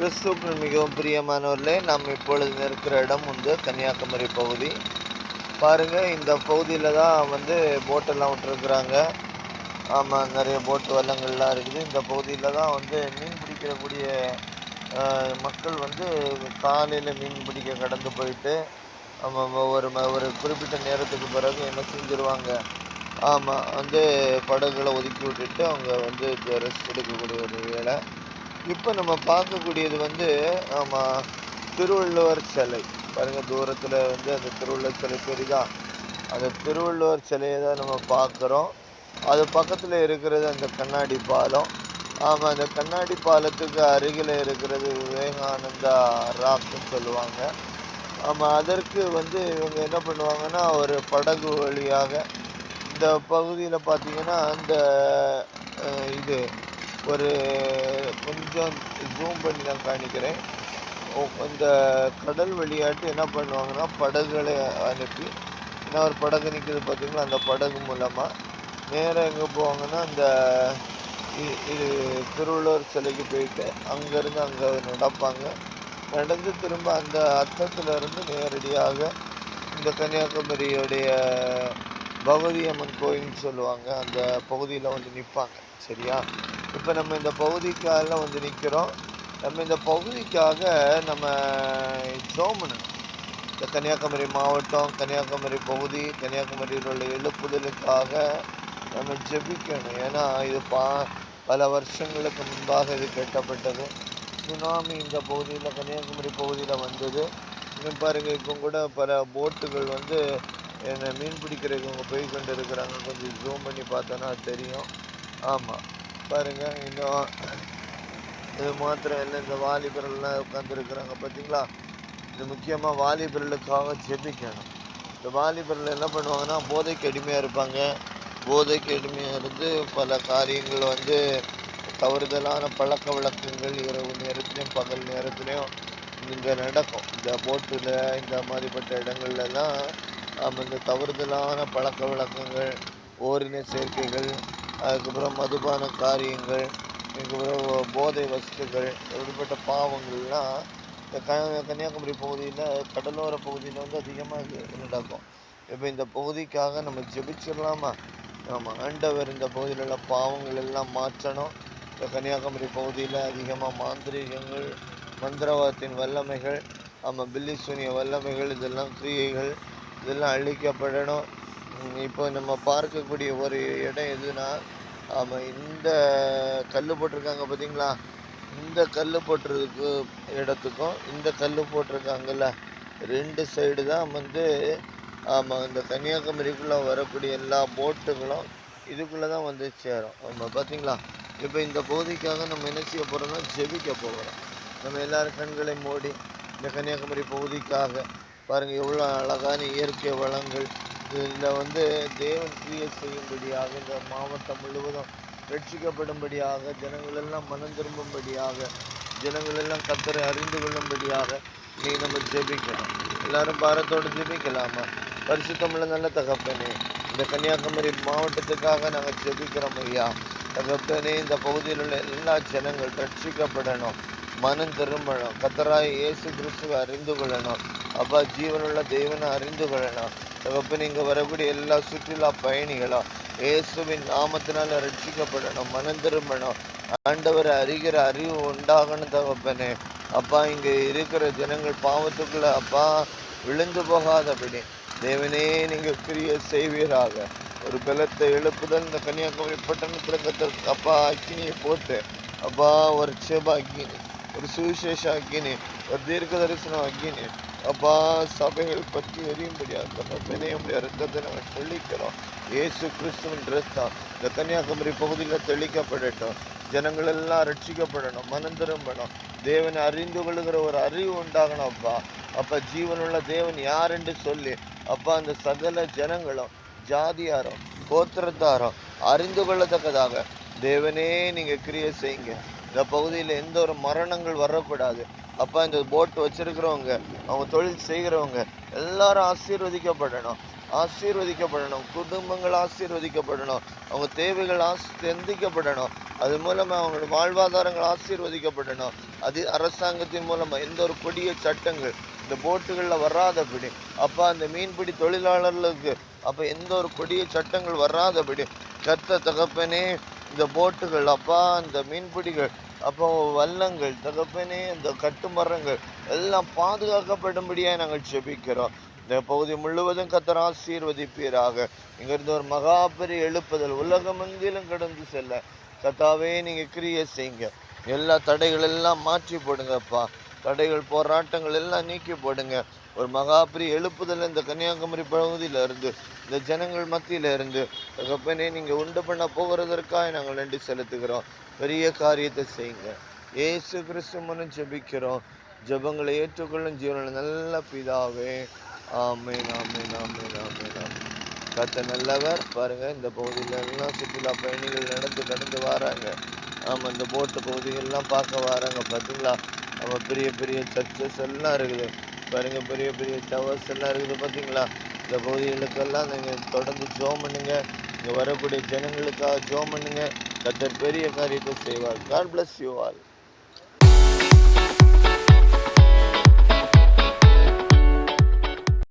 கிறிஸ்துவுக்குள் மிகவும் பிரியமானவர்களே, நாம் இப்பொழுது இருக்கிற இடம் கன்னியாகுமரி பகுதி. பாருங்க, இந்த பகுதியில் தான் போட்டெல்லாம் விட்டுருக்குறாங்க. ஆமாம், நிறைய போட்டு வள்ளங்கள்லாம் இருக்குது. இந்த பகுதியில் தான் மீன் பிடிக்கக்கூடிய மக்கள் காலையில் மீன் பிடிக்க கடந்து போயிட்டு ஒரு குறிப்பிட்ட நேரத்துக்கு பிறகு என்ன செஞ்சிருவாங்க, ஆமாம் படகுகளை ஒதுக்கி விட்டுட்டு அவங்க ரெஸ்ட் எடுக்கக்கூடிய ஒரு வேலை. இப்போ நம்ம பார்க்கக்கூடியது ஆமாம் திருவள்ளுவர் சிலை. பாருங்கள், தூரத்தில் அந்த திருவள்ளுவர் சிலை பெரிதா, அந்த திருவள்ளுவர் சிலையை தான் நம்ம பார்க்குறோம். அது பக்கத்தில் இருக்கிறது அந்த கண்ணாடி பாலம். ஆமாம், அந்த கண்ணாடி பாலத்துக்கு அருகில் இருக்கிறது விவேகானந்தா ராக்குன்னு சொல்லுவாங்க. ஆமாம், அதற்கு இவங்க என்ன பண்ணுவாங்கன்னா, ஒரு படகு வழியாக இந்த பகுதியில் பார்த்தீங்கன்னா அந்த இது ஒரு கொஞ்சம் ஜூம் பண்ணி நான் காணிக்கிறேன். இந்த கடல் வழியாட்டு என்ன பண்ணுவாங்கன்னா, படகுகளை அனுப்பி, ஏன்னா ஒரு படகு நிற்குது பார்த்தீங்களா, அந்த படகு மூலமாக நேராக எங்கே போவாங்கன்னா, அந்த இது திருவள்ளுவர் சிலைக்கு போயிட்டு அங்கேருந்து அங்கே நடப்பாங்க. நடந்து திரும்ப அந்த அர்த்தத்திலிருந்து நேரடியாக இந்த கன்னியாகுமரியுடைய பகவதி அம்மன் கோயில்னு சொல்லுவாங்க, அந்த பகுதியில் நிற்பாங்க. சரியா? இப்போ நம்ம இந்த பகுதிக்காக நிற்கிறோம். நம்ம இந்த பகுதிக்காக நம்ம ஜெபம் பண்ணணும். இந்த கன்னியாகுமரி மாவட்டம், கன்னியாகுமரி பகுதி, கன்னியாகுமரியில் உள்ள எழுப்புதலுக்காக நம்ம ஜெபிக்கணும். ஏன்னா இது பல வருஷங்களுக்கு முன்பாக இது கட்டப்பட்டது. சுனாமி இந்த பகுதியில், கன்னியாகுமரி பகுதியில் வந்தது. இன்னும் பாருங்கள், இப்போ கூட பல போட்டுகள் என்ன மீன் பிடிக்கிறதுக்கு அவங்க போய் கொண்டு இருக்கிறாங்க. கொஞ்சம் ஜூம் பண்ணி பார்த்தோன்னா தெரியும். ஆமாம், பாருங்கள், இன்னும் இது மாத்திரம் இல்லை, இந்த வாலிபர்கள்லாம் உட்காந்துருக்குறாங்க பார்த்தீங்களா. இது முக்கியமாக வாலிபர்களுக்காக ஜெபிக்கணும். இந்த வாலிபர்கள் என்ன பண்ணுவாங்கன்னா, போதைக்கு அடிமையாக இருப்பாங்க. போதைக்கு அடிமையாக இருந்து பல காரியங்கள் தவறுதலான பழக்க வழக்கங்கள் இரவு நேரத்துலையும் பகல் நேரத்துலையும் இங்கே நடக்கும். இந்த போட்டில் இந்த மாதிரிப்பட்ட இடங்கள்லாம் இந்த தவறுதலான பழக்க வழக்கங்கள், ஓரின சேர்க்கைகள், அதுக்கப்புறம் மதுபான காரியங்கள், இதுக்கப்புறம் போதை வஸ்துகள், இப்படிப்பட்ட பாவங்கள்லாம் இந்த கன்னியாகுமரி பகுதியில், கடலோர பகுதியில் அதிகமாக நடக்கும். இப்போ இந்த பகுதிக்காக நம்ம ஜெபிச்சிடலாமா? ஆமாம், ஆண்டவர் இந்த பகுதியில் உள்ள பாவங்கள் எல்லாம் மாற்றணும். இந்த கன்னியாகுமரி பகுதியில் அதிகமாக மாந்திரீகங்கள், மந்திரவாதத்தின் வல்லமைகள், ஆமாம் பில்லி சூனிய வல்லமைகள், இதெல்லாம் கிரியைகள் இதெல்லாம் அழிக்கப்படணும். இப்போ நம்ம பார்க்கக்கூடிய ஒரு இடம் எதுனா, ஆமாம் இந்த கல் போட்டிருக்காங்க பார்த்தீங்களா, இந்த கல் போட்டிருக்கு இடத்துக்கும் இந்த கல் போட்டிருக்காங்கல்ல, ரெண்டு சைடு தான் ஆமாம் இந்த கன்னியாகுமரிக்குள்ளே வரக்கூடிய எல்லா போட்டுகளும் இதுக்குள்ளே தான் சேரும். ஆமாம், பார்த்தீங்களா. இப்போ இந்த பகுதிக்காக நம்ம என்ன செய்ய போகிறோம்னா, ஜெபிக்க போகிறோம். நம்ம எல்லாரும் கண்களை மூடி இந்த கன்னியாகுமரி பகுதிக்காக பாருங்கள், எவ்வளோ அழகான இயற்கை வளங்கள் இதில் தேவன் கிரியை செய்யும்படியாக, இந்த மாவட்டம் முழுவதும் ரட்சிக்கப்படும்படியாக, ஜனங்கள் எல்லாம் மனம் திரும்பும்படியாக, ஜனங்கள் எல்லாம் கர்த்தரை அறிந்து கொள்ளும்படியாக நீ நம்ம ஜெபிக்கணும். எல்லாரும் பாரத்தோடு ஜெபிக்கலாமா? பரிசுத்தமுள்ள நல்ல தகப்பனே, இந்த கன்னியாகுமரி மாவட்டத்துக்காக நாங்கள் ஜெபிக்கிறோம் ஐயா. தகப்பனே, இந்த பகுதியில் உள்ள எல்லா ஜனங்கள் ரட்சிக்கப்படணும், மனம் திரும்பணும், கர்த்தராய் இயேசு கிறிஸ்துவை அறிந்து கொள்ளணும். அப்பா, ஜீவனுள்ள தேவனை அறிந்து கொள்ளணும். தகப்பனே, இங்கே வரக்கூடிய எல்லா சுற்றுலா பயணிகளும் இயேசுவின் நாமத்தினால ரட்சிக்கப்படணும், மனம் திரும்பணும், ஆண்டவரை அறிகிற அறிவு உண்டாகணும். தகப்பனே, அப்பா, இங்கே இருக்கிற ஜனங்கள் பாவத்துக்குள்ள அப்பா விழுந்து போகாதபடி தேவனே நீங்கள் கிரியை செய்வீராக. ஒரு பலத்தை எழுப்புதல் இந்த கன்னியாகுமரி பட்டணத்தில் அப்பா அக்கினியை போட்டு, அப்பா ஒரு செப அக்கினி, ஒரு சுவிசேஷ அக்கினி, ஒரு தீர்க்க தரிசனம் அக்கினி, அப்பா சபைகள் பற்றி எரியும்படியாக தகப்பனே ரத்தத்தை நாங்கள் தெளிக்கிறோம். இயேசு கிறிஸ்துவின் ரத்தம் இந்த கன்னியாகுமரி பகுதியில் தெளிக்கப்படட்டும். ஜனங்கள் எல்லாம் ரட்சிக்கப்படணும், மனம் திரும்பணும், தேவனை அறிந்து கொள்ளுகிற ஒரு அறிவு உண்டாகணும். அப்பா, அப்பா ஜீவனுள்ள தேவன் யார் என்று சொல்லி அப்பா அந்த சகல ஜனங்களும், ஜாதியாரும் கோத்திரத்தாரும் அறிந்து கொள்ளத்தக்கதாக தேவனே நீங்கள் கிரியை செய்யுங்க. இந்த பகுதியில் எந்த ஒரு மரணங்கள் வரக்கூடாது. அப்பா, இந்த போட் வச்சிருக்கிறவங்க, அவங்க தொழில் செய்கிறவங்க எல்லாரும் ஆசீர்வதிக்கப்படணும், ஆசீர்வதிக்கப்படணும். குடும்பங்கள் ஆசீர்வதிக்கப்படணும், அவங்க தேவைகள் சந்திக்கப்படணும். அது மூலமா அவங்களோட வாழ்வாதாரங்கள் ஆசீர்வதிக்கப்படணும். அது அரசாங்கத்தின் மூலமா எந்த ஒரு கொடிய சட்டங்கள் இந்த போட்டுகள்ல வராதபடி, அப்பா அந்த மீன்பிடி தொழிலாளர்களுக்கு அப்ப எந்த ஒரு கொடிய சட்டங்கள் வராதபடி கர்த்தர் தகப்பனே இந்த போட்டுகள் அப்பா அந்த மீன்பிடிகள் அப்போ வல்லங்கள் தகப்பனே இந்த கட்டுமரங்கள் எல்லாம் பாதுகாக்கப்படும்படியாக நாங்கள் ஜெபிக்கிறோம். இந்த பகுதி முழுவதும் கர்த்தர் ஆசீர்வதிப்பீராக. இங்கிருந்து ஒரு மகா பெரிய எழுப்புதல் உலகமெங்கிலும் கடந்து செல்ல கர்த்தாவே நீங்க கிரியை செய்யுங்க. எல்லா தடைகள் எல்லாம் மாற்றி போடுங்கப்பா. தடைகள் போராட்டங்கள் எல்லாம் நீக்கி போடுங்க. ஒரு மகா பெரிய எழுப்புதல் இந்த கன்னியாகுமரி பகுதியில இருந்து இந்த ஜனங்கள் மத்தியில இருந்து தகப்பனே நீங்க உண்டு பண்ண போகிறதற்காக நாங்கள் நன்றி செலுத்துகிறோம். பெரிய காரியத்தை செய்யுங்க. இயேசு கிறிஸ்து மூலம் ஜெபிக்கிறோம். ஜெபங்களை ஏற்றுக்கொள்ளும் ஜீவனில் நல்ல பிதாவே. ஆமென், ஆமென், ஆமென், ஆமென், ஆமென். கர்த்தர் நல்லவர். பாருங்க இந்த பகுதியில எல்லாம் சுற்றுலா பயணிகள் கடந்து வராங்க. ஆமா, இந்த போட்டு பகுதிகள்லாம் பார்க்க வராங்க. பார்த்தீங்களா? நம்ம பெரிய பெரிய சர்ச்சஸ் எல்லாம் இருக்குது. பாருங்க பெரிய பெரிய டவர்ஸ் எல்லாம் இருக்குது பார்த்தீங்களா? இந்த பகுதிகளுக்கெல்லாம் நீங்க தொடர்ந்து ஜெபம் பண்ணுங்க. இங்க வரக்கூடிய ஜனங்களுக்காக ஜெபம் பண்ணுங்க. கர்த்தர் பெரிய காரியத்தை செய்வார். God bless you all.